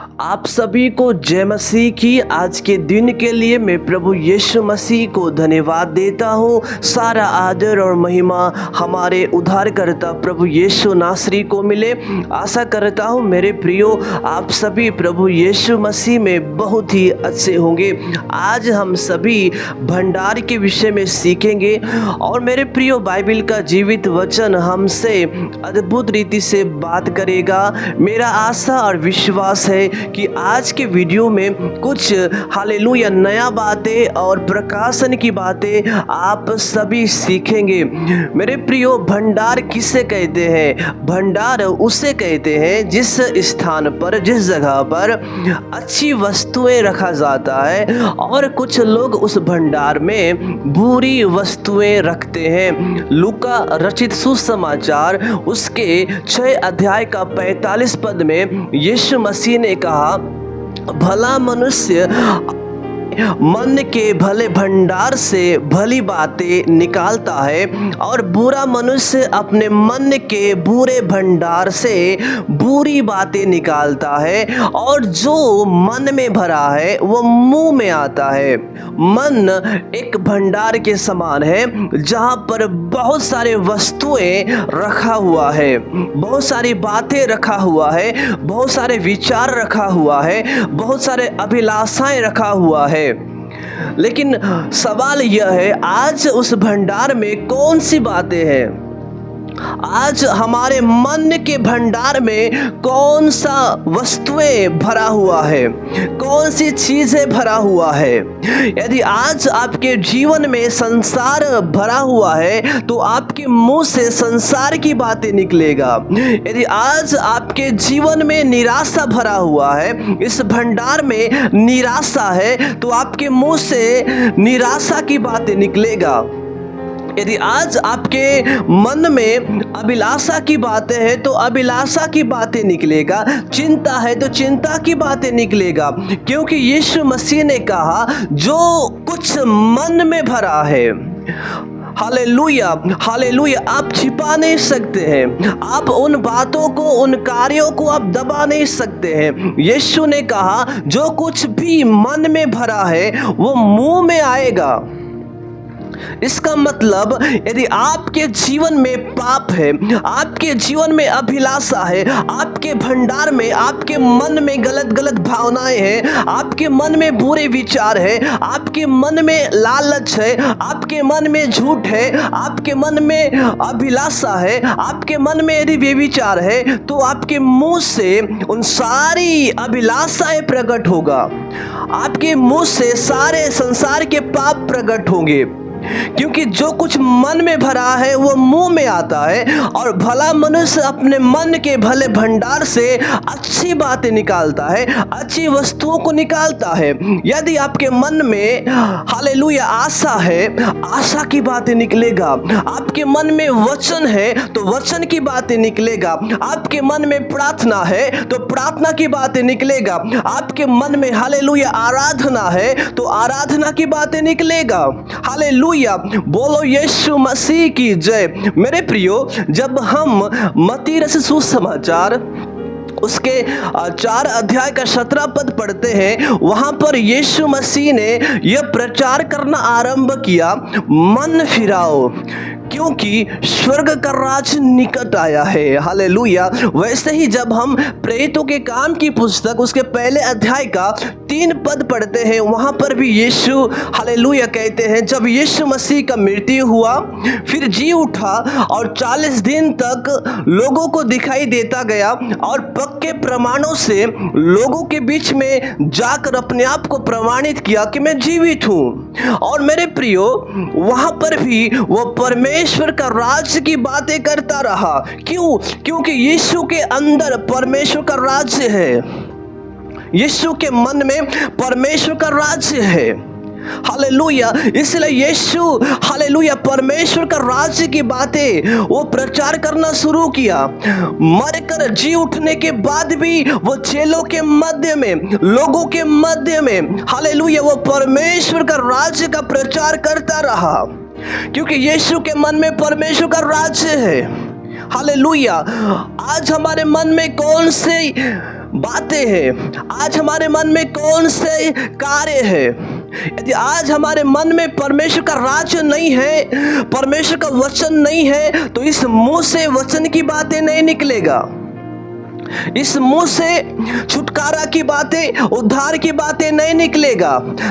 आप सभी को जय मसीह की। आज के दिन के लिए मैं प्रभु यीशु मसीह को धन्यवाद देता हूँ। सारा आदर और महिमा हमारे उद्धारकर्ता प्रभु यीशु नासरी को मिले। आशा करता हूँ मेरे प्रियो आप सभी प्रभु यीशु मसीह में बहुत ही अच्छे होंगे। आज हम सभी भंडार के विषय में सीखेंगे और मेरे प्रियो बाइबल का जीवित वचन हमसे अद्भुत रीति से बात करेगा। मेरा आशा और विश्वास है कि आज के वीडियो में कुछ हालेलुया नया बातें और प्रकाशन की बातें आप सभी सीखेंगे। मेरे प्रियो भंडार किसे कहते हैं? भंडार उसे कहते हैं जिस स्थान पर, जिस जगह पर अच्छी वस्तुएं रखा जाता है और कुछ लोग उस भंडार में बुरी वस्तुएं रखते हैं। लूका रचित सुसमाचार उसके 6 अध्याय का 45 पद में यीशु मसीह ने कहा, भला मनुष्य मन के भले भंडार से भली बातें निकालता है और बुरा मनुष्य अपने मन के बुरे भंडार से बुरी बातें निकालता है। और जो मन में भरा है वो मुंह में आता है। मन एक भंडार के समान है जहाँ पर बहुत सारे वस्तुएं रखा हुआ है, बहुत सारी बातें रखा हुआ है, बहुत सारे विचार रखा हुआ है, बहुत सारे अभिलाषाएं रखा हुआ है। लेकिन सवाल यह है, आज उस भंडार में कौन सी बातें हैं? आज हमारे मन के भंडार में कौन सा वस्तुएं भरा हुआ है, कौन सी चीजें भरा हुआ है? यदि आज आपके जीवन में संसार भरा हुआ है तो आपके मुंह से संसार की बातें निकलेगा। यदि आज आपके जीवन में निराशा भरा हुआ है, इस भंडार में निराशा है तो आपके मुंह से निराशा की बातें निकलेगा। यदि आज आपके मन में अभिलाषा की बातें हैं तो अभिलाषा की बातें निकलेगा। चिंता है तो चिंता की बातें निकलेगा, क्योंकि यीशु मसीह ने कहा जो कुछ मन में भरा है, हालेलुया हालेलुया, आप छिपा नहीं सकते हैं। आप उन बातों को, उन कार्यों को आप दबा नहीं सकते हैं। यीशु ने कहा जो कुछ भी मन में भरा है वो मुंह में आएगा। इसका मतलब यदि आपके जीवन में पाप है, आपके जीवन में अभिलाषा है, आपके भंडार में, आपके मन में गलत भावनाएं हैं, आपके मन में बुरे विचार है, आपके मन में लालच है, आपके मन में झूठ है, आपके मन में अभिलाषा है, आपके मन में यदि व्यभिचार है तो आपके मुंह से उन सारी अभिलाषाएं प्रकट होगा। आपके मुंह से सारे संसार के पाप प्रकट होंगे, क्योंकि जो कुछ मन में भरा है वो मुंह में आता है। और भला मनुष्य अपने मन के भले भंडार से अच्छी बातें निकालता है, अच्छी वस्तुओं को निकालता है। यदि आपके मन में हालेलुया आशा है, आशा की बातें निकलेगा। आपके मन में वचन है तो वचन की बातें निकलेगा। आपके मन में प्रार्थना है तो प्रार्थना की बातें निकलेगा। आपके मन में हालेलुया आराधना है तो आराधना की बातें निकलेगा। हालेलुया, बोलो यीशु मसीह की जय। मेरे प्रियो, जब हम मत्ती रचित सुसमाचार उसके 4 अध्याय का 17 पद पढ़ते हैं, वहां पर यीशु मसीह ने यह प्रचार करना आरंभ किया, मन फिराओ क्योंकि स्वर्ग का राज निकट आया है। हालेलुया। वैसे ही जब हम प्रेरितों के काम की पुस्तक उसके पहले अध्याय का 3 पद पढ़ते हैं, वहां पर भी यीशु हालेलुया कहते हैं, जब यीशु मसीह का मृत्यु हुआ फिर जी उठा और 40 दिन तक लोगों को दिखाई देता गया और पक्के प्रमाणों से लोगों के बीच में जाकर अपने आप को प्रमाणित किया कि मैं जीवित हूं। और मेरे प्रियो, वहां पर भी वो परमेश्वर का राज्य की बातें करता रहा। क्यों? क्योंकि यीशु के अंदर परमेश्वर का राज्य है, यीशु के मन में परमेश्वर का राज्य है। हालेलुया। इसलिए यीशु हालेलुया परमेश्वर का राज्य की बातें वो प्रचार करना शुरू किया। मरकर जी उठने के बाद भी वो चेलों के मध्य में, लोगों के मध्य में हालेलुया वो परमेश्वर का राज्य का प्रचार करता रहा, क्योंकि यीशु के मन में परमेश्वर का राज्य है। हालेलुया। आज हमारे मन में कौन से बातें हैं, आज हमारे मन में कौन से कार्य है। यदि आज हमारे मन में परमेश्वर का राज्य नहीं है, परमेश्वर का वचन नहीं है, तो इस मुंह से वचन की बातें नहीं निकलेगा। इस मुंह से छुटकारा की बातें, उद्धार की बातें नहीं निकलेगा।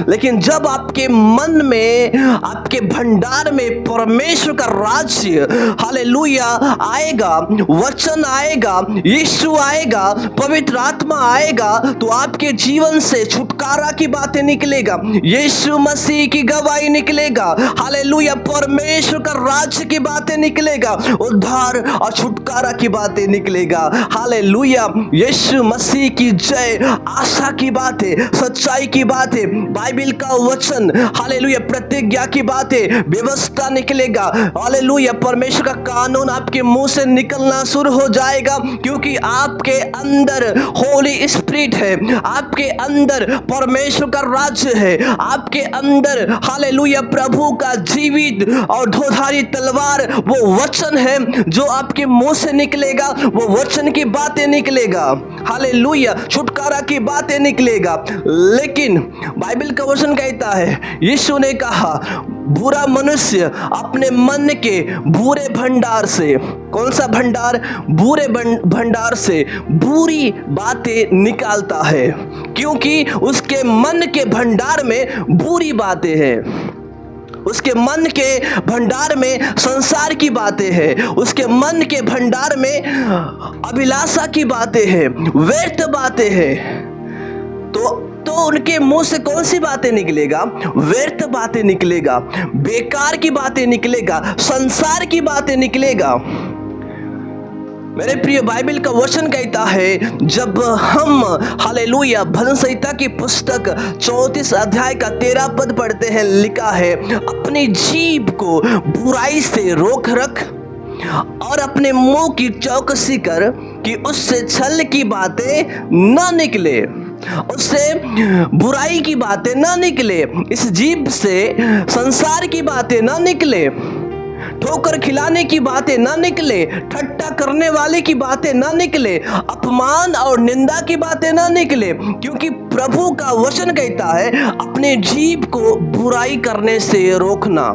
लेकिन जब आपके मन में, आपके भंडार में परमेश्वर का राज्य, हालेलुया, आएगा, वचन आएगा, यीशु आएगा, पवित्र आत्मा आएगा, तो आपके जीवन से छुटकारा की बातें निकलेगा, यीशु मसीह की गवाही निकलेगा, हालेलुया, परमेश्वर का राज्य की बातें निकलेगा, उद्धार और छुटकारा की बातें निकलेगा। हालेलुया, यीशु मसीह की जय, आशा की बातें, सच्चाई की बातें, बाइबल का वचन, हालेलुया, प्रतिज्ञा की बातें, व्यवस्था निकलेगा। हालेलुया, परमेश्वर का कानून आपके मुंह से निकलना शुरू हो जाएगा, क्योंकि आपके अंदर होली स्पिरिट है, आपके अंदर परमेश्वर का राज्य है, आपके अंदर, हालेलुया, प्रभु का जीवित और धोधारी तलवार वो वचन है जो आपके मुंह से निकलेगा, वो वचन की बातें निकलेगा, हालेलुया, छुटकारा की बातें निकलेगा। लेकिन बाइबल का वचन कहता है, यीशु ने कहा, बुरा मनुष्य अपने मन के बुरे भंडार से, कौन सा भंडार? बुरे भंडार से बुरी बातें निकालता है, क्योंकि उसके मन के भंडार में बुरी बातें हैं। उसके मन के भंडार में संसार की बातें हैं, उसके मन के भंडार में अभिलाषा की बातें हैं, व्यर्थ बातें हैं। तो उनके मुंह से कौन सी बातें निकलेगा? व्यर्थ बातें निकलेगा, बेकार की बातें निकलेगा, संसार की बातें निकलेगा। मेरे प्रिय, बाइबल का वचन कहता है, जब हम, हालेलुया, भजन संहिता की पुस्तक 34 अध्याय का 13 पद पढ़ते हैं, लिखा है, अपनी जीभ को बुराई से रोक रख और अपने मुंह की चौकसी कर कि उससे छल की बातें न निकले, उससे बुराई की बातें न निकले, इस जीभ से संसार की बातें न निकले, ठोकर खिलाने की बातें ना निकले, ठट्टा करने वाले की बातें ना निकले, अपमान और निंदा की बातें ना निकले, क्योंकि प्रभु का वचन कहता है, अपने जीभ को बुराई करने से रोकना,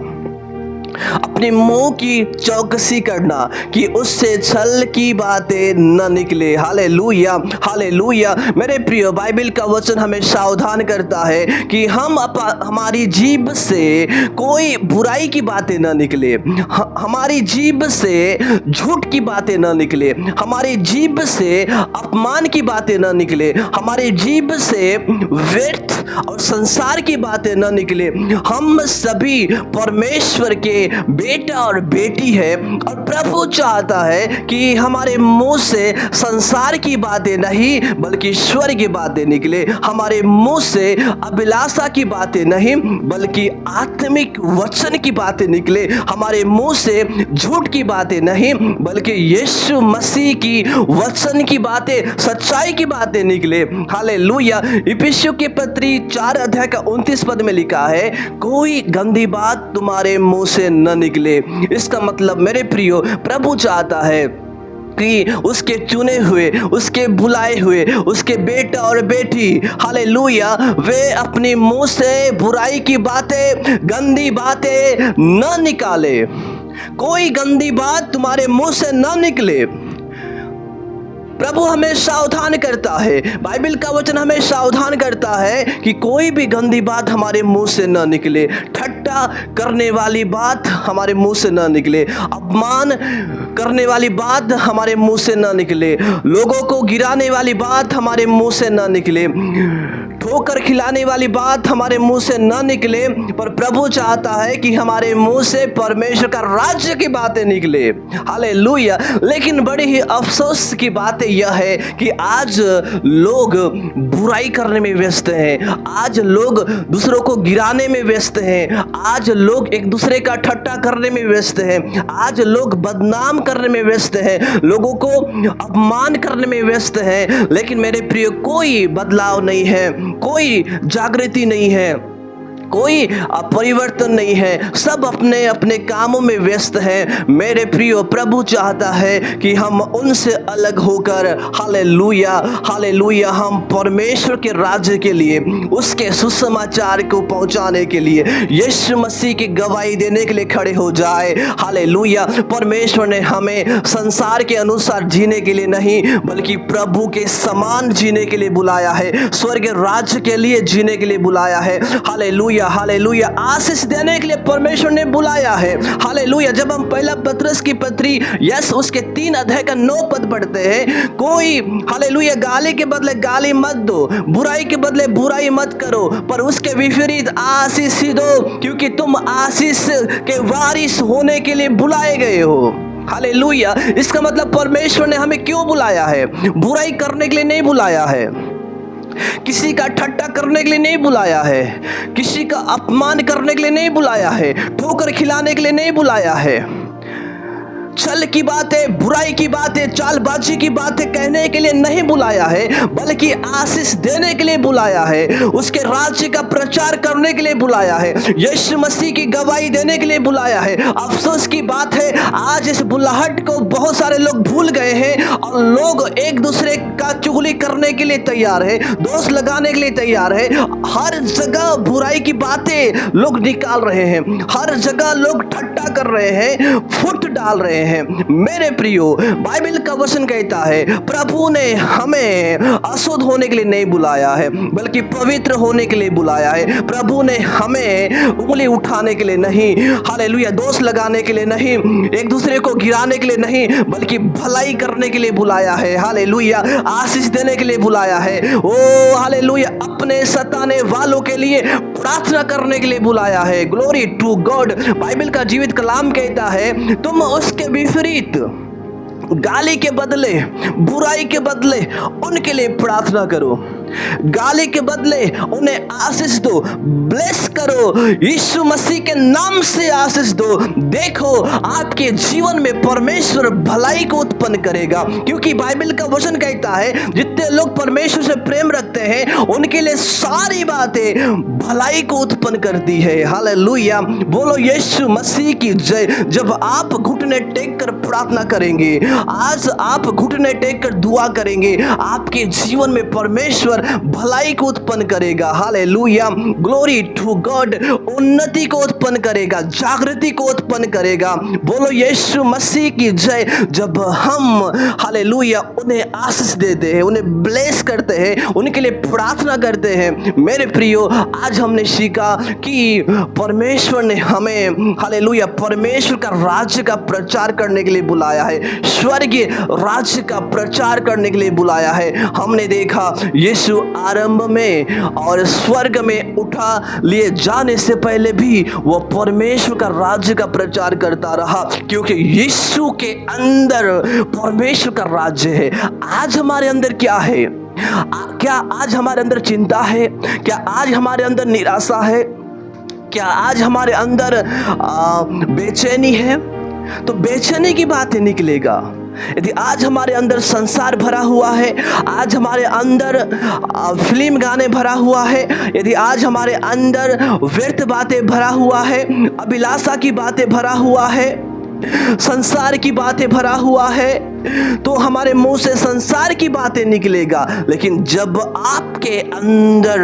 अपने मुंह की चौकसी करना कि उससे छल की बातें न निकले। Hallelujah, hallelujah. मेरे प्रिय, बाइबल का वचन हमें सावधान करता है कि हमारी जीभ से कोई बुराई की बातें न निकले, हमारी जीभ से झूठ की बातें न निकले, हमारी जीभ से अपमान की बातें न निकले, हमारी जीभ से व्यर्थ और संसार की बातें न निकले। हम सभी परमेश्वर के बेटा और बेटी है, और प्रभु चाहता है कि हमारे मुंह से संसार की बातें नहीं बल्कि ईश्वर की बातें निकले, हमारे मुंह से अभिलाषा की बातें नहीं बल्कि आत्मिक वचन की बातें निकले, हमारे मुंह से झूठ की बातें नहीं बल्कि यीशु मसीह की वचन की बातें, सच्चाई की बातें निकले। हालेलुया। इफिसियों के पत्री 4 अध्याय का 29 पद में लिखा है, कोई गंदी बात तुम्हारे मुंह से न निकले। इसका मतलब मेरे प्रियो, प्रभु चाहता है कि उसके चुने हुए, उसके बुलाए हुए, उसके बेटा और बेटी, हालेलुया, वे अपने मुंह से बुराई की बातें, गंदी बातें न निकाले। कोई गंदी बात तुम्हारे मुंह से न निकले। प्रभु हमें सावधान करता है, बाइबल का वचन हमें सावधान करता है कि कोई भी गंदी बात हमारे मुंह से न निकले, ठट्टा करने वाली बात हमारे मुंह से न निकले, अपमान करने वाली बात हमारे मुंह से न निकले, लोगों को गिराने वाली बात हमारे मुंह से न निकले, ठोकर खिलाने वाली बात हमारे मुंह से न निकले। पर प्रभु चाहता है कि हमारे मुंह से परमेश्वर का राज्य की बातें निकले। हालेलुया। लेकिन बड़ी ही अफसोस की बात यह है कि आज लोग बुराई करने में व्यस्त हैं, आज लोग दूसरों को गिराने में व्यस्त हैं, आज लोग एक दूसरे का ठट्टा करने में व्यस्त हैं, आज लोग बदनाम करने में व्यस्त हैं, लोगों को अपमान करने में व्यस्त हैं। लेकिन मेरे प्रिय, कोई बदलाव नहीं है, कोई जागृति नहीं है। कोई परिवर्तन नहीं है, सब अपने अपने कामों में व्यस्त हैं। मेरे प्रियो, प्रभु चाहता है कि हम उनसे अलग होकर हालेलुया हालेलुया हम परमेश्वर के राज्य के लिए, उसके सुसमाचार को पहुंचाने के लिए, यीशु मसीह की गवाही देने के लिए खड़े हो जाए। हालेलुया। परमेश्वर ने हमें संसार के अनुसार जीने के लिए नहीं, बल्कि प्रभु के समान जीने के लिए बुलाया है, स्वर्ग राज्य के लिए जीने के लिए बुलाया है। Hallelujah hallelujah. आशीष देने के लिए परमेश्वर ने बुलाया है। हालेलुया। जब हम पहला पतरस की पत्री उसके 3 अध्याय का 9 पद पढ़ते हैं, कोई हालेलुया गाली के बदले गाली मत दो, बुराई के बदले बुराई मत करो, पर उसके विपरीत आशीष ही दो, क्योंकि तुम आशीष के वारिस होने के लिए बुलाए गए हो। हालेलुया। इसका मतलब परमेश्वर ने हमें क्यों बुलाया है? बुराई करने के लिए नहीं बुलाया है, किसी का ठट्टा करने के लिए नहीं बुलाया है, किसी का अपमान करने के लिए नहीं बुलाया है, ठोकर खिलाने के लिए नहीं बुलाया है, छल की बातें, बुराई की बातें, चालबाजी की बातें कहने के लिए नहीं बुलाया है, बल्कि आशीष देने के लिए बुलाया है, उसके राज्य का प्रचार करने के लिए बुलाया है, यीशु मसीह की गवाही देने के लिए बुलाया है। अफसोस की बात है, आज इस बुलाहट को बहुत सारे लोग भूल गए हैं और लोग एक दूसरे का चुगली करने के लिए तैयार है, दोष लगाने के लिए तैयार है। हर जगह बुराई की बातें लोग निकाल रहे हैं, हर जगह लोग ठट्टा कर रहे हैं, फुट डाल रहे हैं। मेरे प्रियो, बाइबल का वचन कहता है, प्रभु ने हमें अशुद्ध होने के लिए नहीं बुलाया है, बल्कि पवित्र होने के लिए बुलाया है। प्रभु ने हमें उंगली उठाने के लिए नहीं, हालेलुया, दोष लगाने के लिए नहीं, एक दूसरे को गिराने के लिए नहीं, बल्कि भलाई करने के लिए बुलाया है। हालेलुया। आशीष देने के लिए बुलाया है। ओ हालेलुया। अपने सताने वालों के लिए प्रार्थना करने के लिए बुलाया है। Glory to God. बाइबल का जीवित कलाम कहता है, तुम उसके विपरीत गाली के बदले, बुराई के बदले उनके लिए प्रार्थना करो, गाली के बदले उन्हें आशीष दो, ब्लेस करो, यीशु मसीह के नाम से आशीष दो। देखो, आपके जीवन में परमेश्वर भलाई को उत्पन्न करेगा, क्योंकि बाइबल का वचन कहता है, जितने लोग परमेश्वर से प्रेम रखते हैं उनके लिए सारी बातें भलाई को उत्पन्न करती है। हालेलुया। बोलो यीशु मसीह की जय। जब आप घुटने टेक कर प्रार्थना करेंगे, आज आप घुटने टेक कर दुआ करेंगे, आपके जीवन में परमेश्वर भलाई को उत्पन्न करेगा। हालेलुया। Glory to God. उन्नति को उत्पन्न करेगा, जागृति को उत्पन्न करेगा। बोलो यीशु मसीह की जय। जब हम हालेलुया उन्हें आशीष देते हैं, उन्हें ब्लेस करते हैं, उनके लिए प्रार्थना करते हैं, मेरे प्रियो, आज हमने सीखा कि परमेश्वर ने हमें हालेलुया परमेश्वर का राज्य का प्रचार करने के लिए बुलाया है, स्वर्गीय राज्य का प्रचार करने के लिए बुलाया है। हमने देखा यीशु आरंभ में और स्वर्ग में उठा लिए जाने से पहले भी वो परमेश्वर का राज्य का प्रचार करता रहा, क्योंकि यीशु के अंदर परमेश्वर का राज्य है। आज हमारे अंदर क्या है? क्या आज हमारे अंदर चिंता है? क्या आज हमारे अंदर निराशा है? क्या आज हमारे अंदर बेचैनी है? तो बेचैनी की बातें निकलेगा। यदि आज हमारे अंदर संसार भरा हुआ है, आज हमारे अंदर फिल्म गाने भरा हुआ है, यदि आज हमारे अंदर व्यर्थ बातें भरा हुआ है, अभिलाषा की बातें भरा हुआ है, संसार की बातें भरा हुआ है, तो हमारे मुंह से संसार की बातें निकलेगा। लेकिन जब आपके अंदर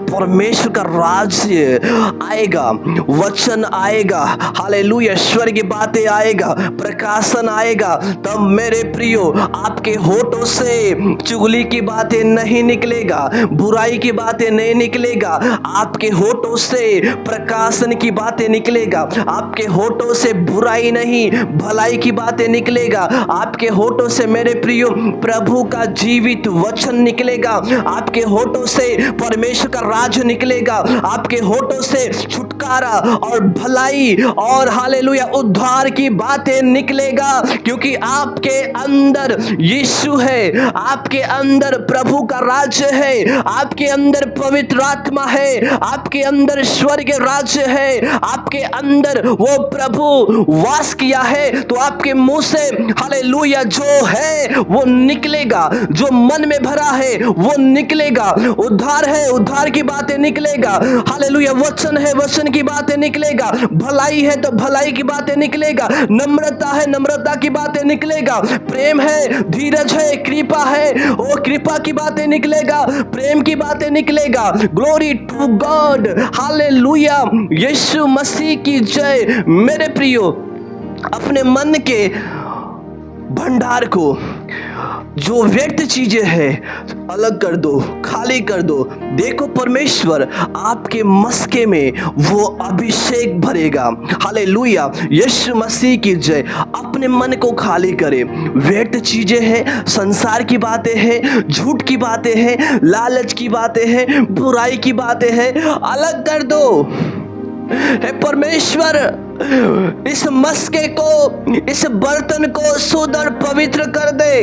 परमेश्वर का राज्य आएगा, वचन आएगा, हालेलुया, ईश्वर की बातें आएगा, प्रकाशन आएगा, तब मेरे प्रियो आपके होठों से चुगली की बातें नहीं निकलेगा, बुराई की बातें नहीं निकलेगा, आपके होठों से प्रकाशन की बातें निकलेगा, आपके होठों से बुराई नहीं भलाई की बातें निकलेगा, आपके होठों से मेरे प्रियो प्रभु का जीवित वचन निकलेगा, आपके होठों से परमेश्वर का राज्य निकलेगा, आपके होठों से छुटकारा छुटकारा और भलाई और हालेलुया उद्धार की बातें निकलेगा, क्योंकि आपके अंदर यीशु है, आपके अंदर प्रभु का राज्य है, आपके अंदर पवित्र आत्मा है, आपके अंदर स्वर्ग राज्य है, आपके अंदर वो प्रभु वास किया है। तो आपके मुंह से हालेलुया जो है वो निकलेगा, जो मन में भरा है वो निकलेगा। उद्धार है, उद्धार की बातें निकलेगा। हालेलुया वचन है, वचन की बातें निकलेगा। भलाई है तो भलाई की बातें निकलेगा। नम्रता है, नम्रता की बातें निकलेगा। प्रेम है, धीरज है, कृपा है, वो कृपा की बातें निकलेगा, प्रेम की बातें निकलेगा। ग्लोरी टू गॉड, हालेलुया, यीशु मसीह की जय। मेरे प्रियो, अपने मन के भंडार को, जो व्यर्थ चीजें हैं, अलग कर दो, खाली कर दो। देखो परमेश्वर आपके मस्के में वो अभिषेक भरेगा। हालेलुया, यीशु मसीह की जय। अपने मन को खाली करें। व्यर्थ चीजें हैं, संसार की बातें हैं, झूठ की बातें हैं, लालच की बातें हैं, बुराई की बातें हैं, अलग कर दो। हे परमेश्वर, इस मस्के को, इस बर्तन को शुद्ध और पवित्र कर दे।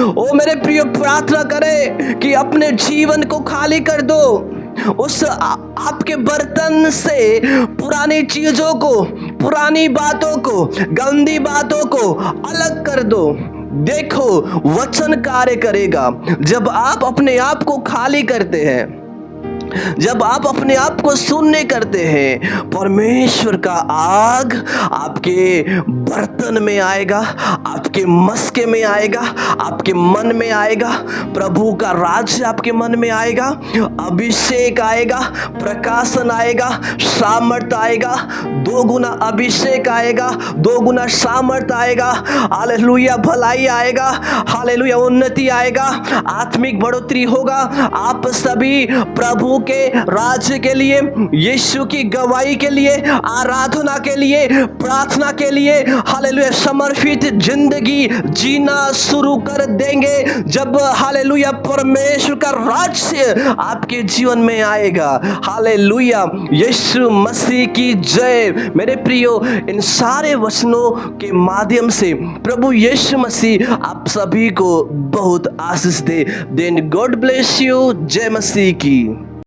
ओ मेरे प्रिय, प्रार्थना करें कि अपने जीवन को खाली कर दो। उस आपके बर्तन से पुरानी चीजों को, पुरानी बातों को, गंदी बातों को अलग कर दो। देखो वचन कार्य करेगा। जब आप अपने आप को खाली करते हैं, जब आप अपने आप को शून्य करते हैं, परमेश्वर का आग आपके बर्तन में आएगा, आपके मस्के में आएगा, आपके मन में आएगा। प्रभु का राज्य आपके मन में आएगा, अभिषेक आएगा, प्रकाशन आएगा, सामर्थ आएगा, दो गुना अभिषेक आएगा, दो गुना सामर्थ आएगा। हालेलुया, भलाई आएगा, हालेलुया, उन्नति आएगा, आत्मिक बढ़ोतरी होगा। आप सभी प्रभु के राज्य के लिए, यीशु की गवाही के लिए, आराधना के लिए, प्रार्थना के लिए हालेलुया समर्पित जिंदगी जीना शुरू कर देंगे। जब हालेलुया परमेश्वर का राज्य आपके जीवन में आएगा। हालेलुया, यीशु मसीह की जय। मेरे प्रियो, इन सारे वचनों के माध्यम से प्रभु यीशु मसीह आप सभी को बहुत आशीष दे। Then God bless you. जय मसीह की।